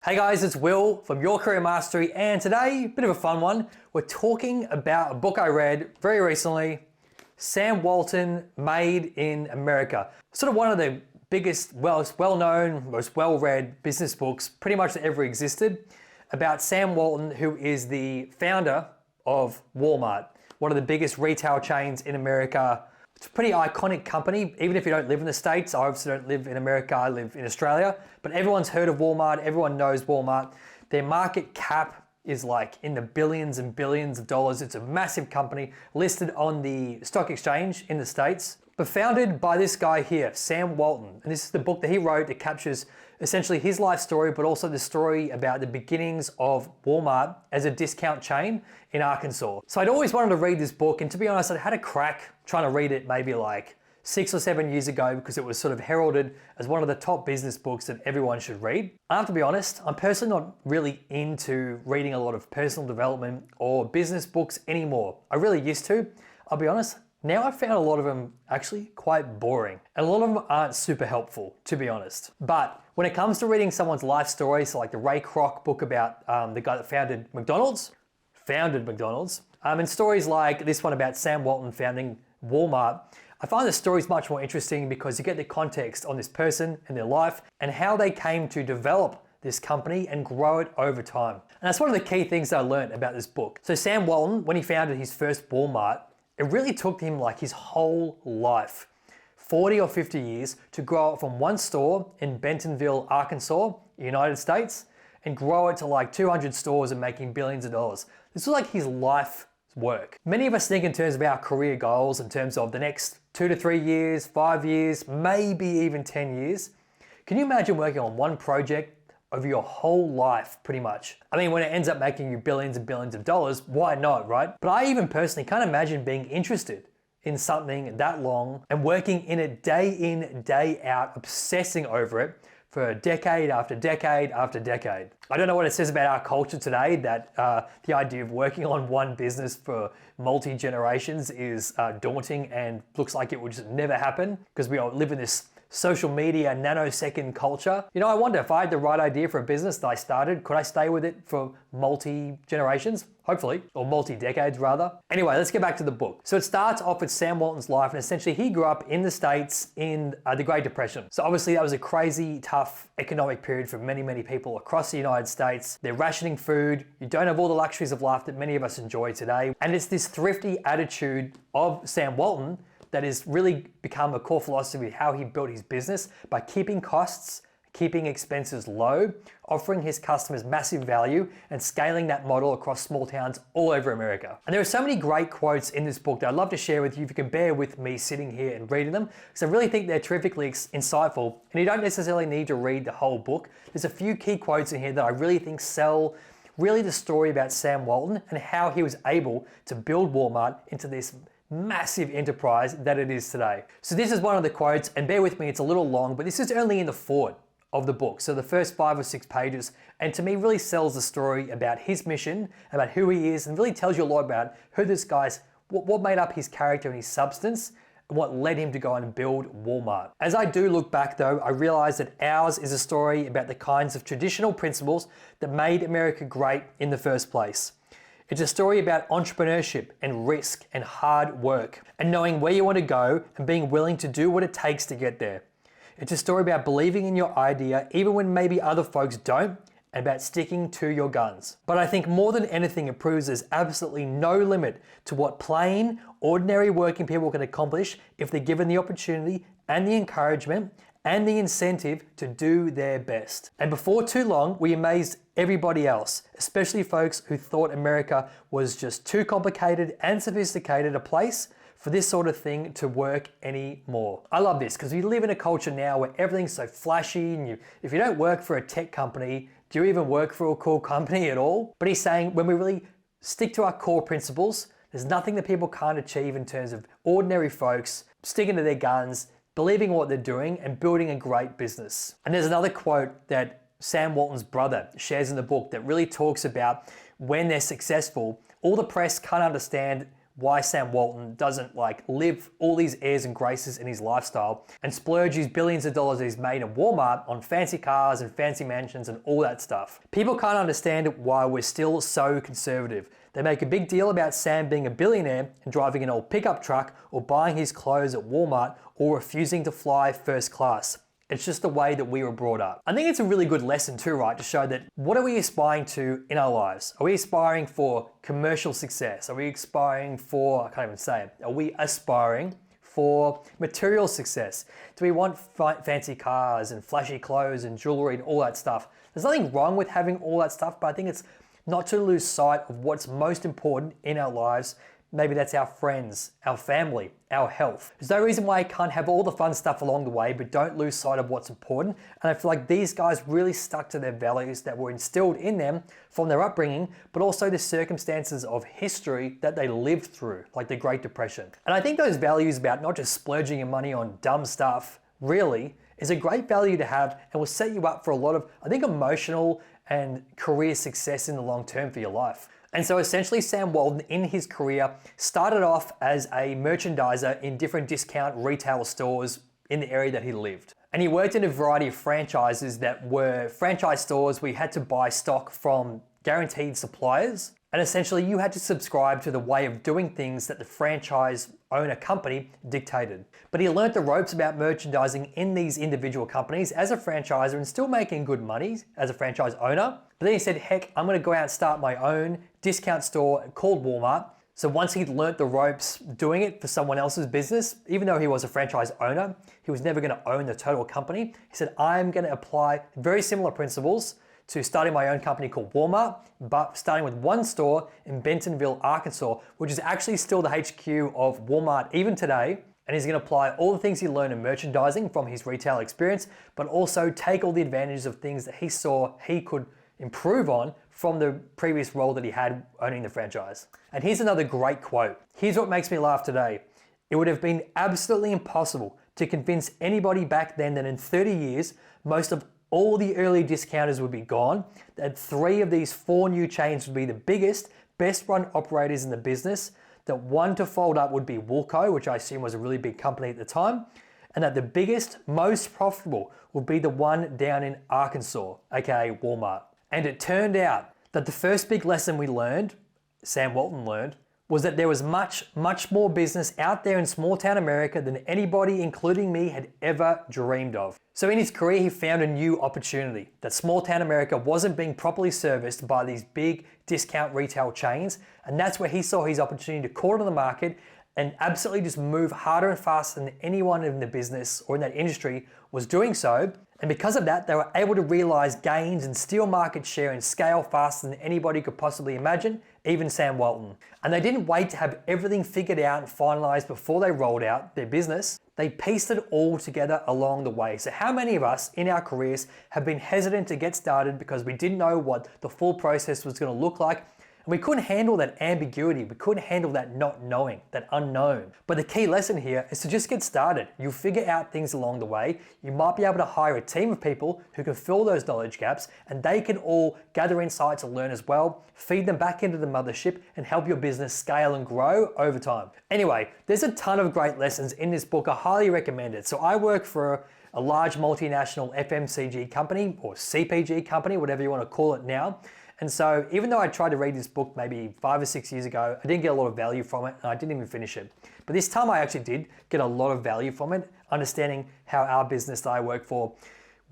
Hey guys, it's Will from Your Career Mastery, and today, bit of a fun one. We're talking about a book I read very recently, Sam Walton, Made in America. Sort of one of the biggest, well-known, most well-read business books pretty much that ever existed, about Sam Walton, who is the founder of Walmart, one of the biggest retail chains in America. It's a pretty iconic company, even if you don't live in the States. I obviously don't live in America, I live in Australia, but everyone's heard of Walmart, everyone knows Walmart. Their market cap is like in the billions and billions of dollars. It's a massive company listed on the stock exchange in the States, but founded by this guy here, Sam Walton. And this is the book that he wrote that captures essentially his life story, but also the story about the beginnings of Walmart as a discount chain in Arkansas. So I'd always wanted to read this book, and to be honest, I'd had a crack trying to read it maybe like 6 or 7 years ago because it was sort of heralded as one of the top business books that everyone should read. I have to be honest, I'm personally not really into reading a lot of personal development or business books anymore. I really used to, I'll be honest. Now I've found a lot of them actually quite boring, and a lot of them aren't super helpful, to be honest. But when it comes to reading someone's life story, so like the Ray Kroc book about the guy that founded McDonald's, and stories like this one about Sam Walton founding Walmart, I find the stories much more interesting because you get the context on this person and their life and how they came to develop this company and grow it over time. And that's one of the key things that I learned about this book. So Sam Walton, when he founded his first Walmart, it really took him like his whole life, 40 or 50 years, to grow it from one store in Bentonville, Arkansas, United States, and grow it to like 200 stores and making billions of dollars. This was like his life's work. Many of us think in terms of our career goals, in terms of the next 2 to 3 years, 5 years, maybe even 10 years. Can you imagine working on one project over your whole life, pretty much? I mean, when it ends up making you billions and billions of dollars, why not, right? But I even personally can't imagine being interested in something that long and working in it day in, day out, obsessing over it for decade after decade after decade. I don't know what it says about our culture today that the idea of working on one business for multi-generations is daunting and looks like it would just never happen because we all live in this social media nanosecond culture. You know, I wonder if I had the right idea for a business that I started, could I stay with it for multi-generations? Hopefully, or multi-decades rather. Anyway, let's get back to the book. So it starts off with Sam Walton's life, and essentially he grew up in the States in the Great Depression. So obviously that was a crazy, tough economic period for many, many people across the United States. They're rationing food. You don't have all the luxuries of life that many of us enjoy today. And it's this thrifty attitude of Sam Walton that has really become a core philosophy of how he built his business by keeping costs, keeping expenses low, offering his customers massive value, and scaling that model across small towns all over America. And there are so many great quotes in this book that I'd love to share with you if you can bear with me sitting here and reading them, because I really think they're terrifically insightful, and you don't necessarily need to read the whole book. There's a few key quotes in here that I really think sell really the story about Sam Walton and how he was able to build Walmart into this massive enterprise that it is today. So this is one of the quotes, and bear with me, it's a little long, but this is only in the foreword of the book. So the first 5 or 6 pages, and to me really sells the story about his mission, about who he is, and really tells you a lot about who this guy's, what made up his character and his substance, and what led him to go and build Walmart. As I do look back though, I realize that ours is a story about the kinds of traditional principles that made America great in the first place. It's a story about entrepreneurship and risk and hard work and knowing where you want to go and being willing to do what it takes to get there. It's a story about believing in your idea even when maybe other folks don't, and about sticking to your guns. But I think more than anything, it proves there's absolutely no limit to what plain, ordinary working people can accomplish if they're given the opportunity and the encouragement and the incentive to do their best. And before too long, we amazed everybody else, especially folks who thought America was just too complicated and sophisticated a place for this sort of thing to work anymore. I love this because we live in a culture now where everything's so flashy, and if you don't work for a tech company, do you even work for a cool company at all? But he's saying when we really stick to our core principles, there's nothing that people can't achieve in terms of ordinary folks sticking to their guns, believing what they're doing, and building a great business. And there's another quote that Sam Walton's brother shares in the book that really talks about when they're successful, all the press can't understand why Sam Walton doesn't like live all these airs and graces in his lifestyle and splurge his billions of dollars he's made in Walmart on fancy cars and fancy mansions and all that stuff. People can't understand why we're still so conservative. They make a big deal about Sam being a billionaire and driving an old pickup truck or buying his clothes at Walmart or refusing to fly first class. It's just the way that we were brought up. I think it's a really good lesson too, right? To show that what are we aspiring to in our lives? Are we aspiring for commercial success? Are we aspiring for, I can't even say it, are we aspiring for material success? Do we want fancy cars and flashy clothes and jewelry and all that stuff? There's nothing wrong with having all that stuff, but I think it's not to lose sight of what's most important in our lives. Maybe that's our friends, our family, our health. There's no reason why I can't have all the fun stuff along the way, but don't lose sight of what's important. And I feel like these guys really stuck to their values that were instilled in them from their upbringing, but also the circumstances of history that they lived through, like the Great Depression. And I think those values about not just splurging your money on dumb stuff, really, is a great value to have and will set you up for a lot of, I think, emotional and career success in the long term for your life. And so essentially Sam Walton in his career started off as a merchandiser in different discount retail stores in the area that he lived. And he worked in a variety of franchises that were franchise stores where you had to buy stock from guaranteed suppliers. And essentially you had to subscribe to the way of doing things that the franchise owner company dictated. But he learned the ropes about merchandising in these individual companies as a franchiser and still making good money as a franchise owner. But then he said, heck, I'm gonna go out and start my own discount store called Walmart. So once he'd learnt the ropes doing it for someone else's business, even though he was a franchise owner, he was never gonna own the total company. He said, I'm gonna apply very similar principles to starting my own company called Walmart, but starting with one store in Bentonville, Arkansas, which is actually still the HQ of Walmart even today. And he's gonna apply all the things he learned in merchandising from his retail experience, but also take all the advantages of things that he saw he could improve on from the previous role that he had owning the franchise. And here's another great quote. Here's what makes me laugh today. It would have been absolutely impossible to convince anybody back then that in 30 years, most of all the early discounters would be gone, that 3 of these 4 new chains would be the biggest, best run operators in the business, that one to fold up would be Woolco, which I assume was a really big company at the time, and that the biggest, most profitable would be the one down in Arkansas, aka Walmart. And it turned out that the first big lesson we learned, Sam Walton learned, was that there was much, much more business out there in small town America than anybody, including me, had ever dreamed of. So in his career, he found a new opportunity, that small town America wasn't being properly serviced by these big discount retail chains. And that's where he saw his opportunity to corner the market and absolutely just move harder and faster than anyone in the business or in that industry was doing so. And because of that, they were able to realize gains and steal market share and scale faster than anybody could possibly imagine, even Sam Walton. And they didn't wait to have everything figured out and finalized before they rolled out their business. They pieced it all together along the way. So how many of us in our careers have been hesitant to get started because we didn't know what the full process was going to look like? And we couldn't handle that ambiguity. We couldn't handle that not knowing, that unknown. But the key lesson here is to just get started. You'll figure out things along the way. You might be able to hire a team of people who can fill those knowledge gaps, and they can all gather insights and learn as well, feed them back into the mothership, and help your business scale and grow over time. Anyway, there's a ton of great lessons in this book. I highly recommend it. So I work for a large multinational FMCG company, or CPG company, whatever you want to call it now. And so even though I tried to read this book maybe 5 or 6 years ago, I didn't get a lot of value from it, and I didn't even finish it. But this time I actually did get a lot of value from it, understanding how our business that I work for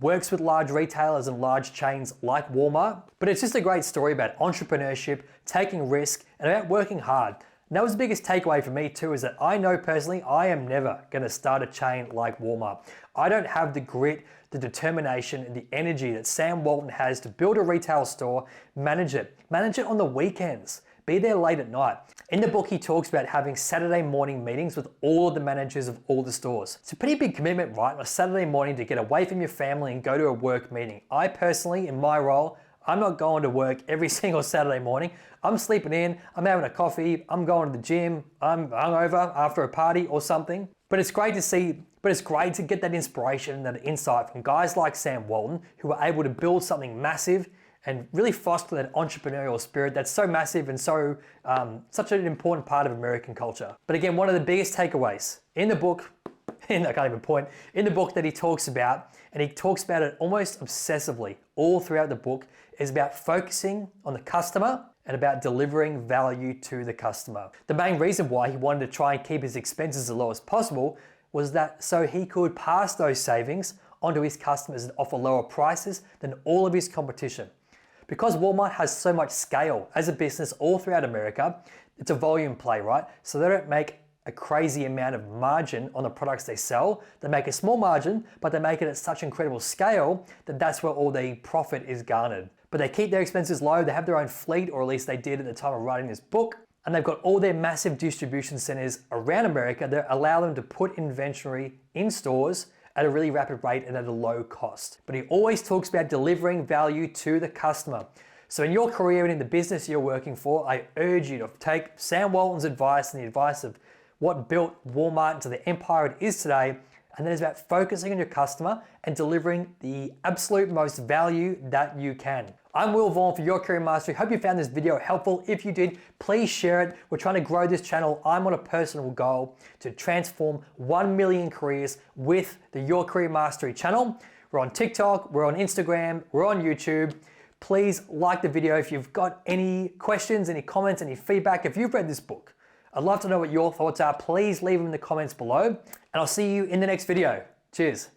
works with large retailers and large chains like Walmart. But it's just a great story about entrepreneurship, taking risk, and about working hard. And that was the biggest takeaway for me too, is that I know personally I am never gonna start a chain like Walmart. I don't have the grit, the determination, and the energy that Sam Walton has to build a retail store, manage it on the weekends, be there late at night. In the book, he talks about having Saturday morning meetings with all of the managers of all the stores. It's a pretty big commitment, right? On a Saturday morning to get away from your family and go to a work meeting. I personally, in my role, I'm not going to work every single Saturday morning. I'm sleeping in, I'm having a coffee, I'm going to the gym, I'm hungover after a party or something. But it's great to see, it's great to get that inspiration and that insight from guys like Sam Walton, who were able to build something massive and really foster that entrepreneurial spirit that's so massive and so such an important part of American culture. But again, one of the biggest takeaways in the book, I can't even point, in the book that he talks about, and he talks about it almost obsessively all throughout the book, is about focusing on the customer and about delivering value to the customer. The main reason why he wanted to try and keep his expenses as low as possible was that so he could pass those savings onto his customers and offer lower prices than all of his competition. Because Walmart has so much scale as a business all throughout America, it's a volume play, right? So they don't make a crazy amount of margin on the products they sell. They make a small margin, but they make it at such incredible scale that that's where all the profit is garnered. But they keep their expenses low, they have their own fleet, or at least they did at the time of writing this book, and they've got all their massive distribution centers around America that allow them to put inventory in stores at a really rapid rate and at a low cost. But he always talks about delivering value to the customer. So in your career and in the business you're working for, I urge you to take Sam Walton's advice and the advice of what built Walmart into the empire it is today, and then it's about focusing on your customer and delivering the absolute most value that you can. I'm Will Vaughan for Your Career Mastery. Hope you found this video helpful. If you did, please share it. We're trying to grow this channel. I'm on a personal goal to transform 1 million careers with the Your Career Mastery channel. We're on TikTok, we're on Instagram, we're on YouTube. Please like the video if you've got any questions, any comments, any feedback. If you've read this book, I'd love to know what your thoughts are. Please leave them in the comments below, and I'll see you in the next video. Cheers.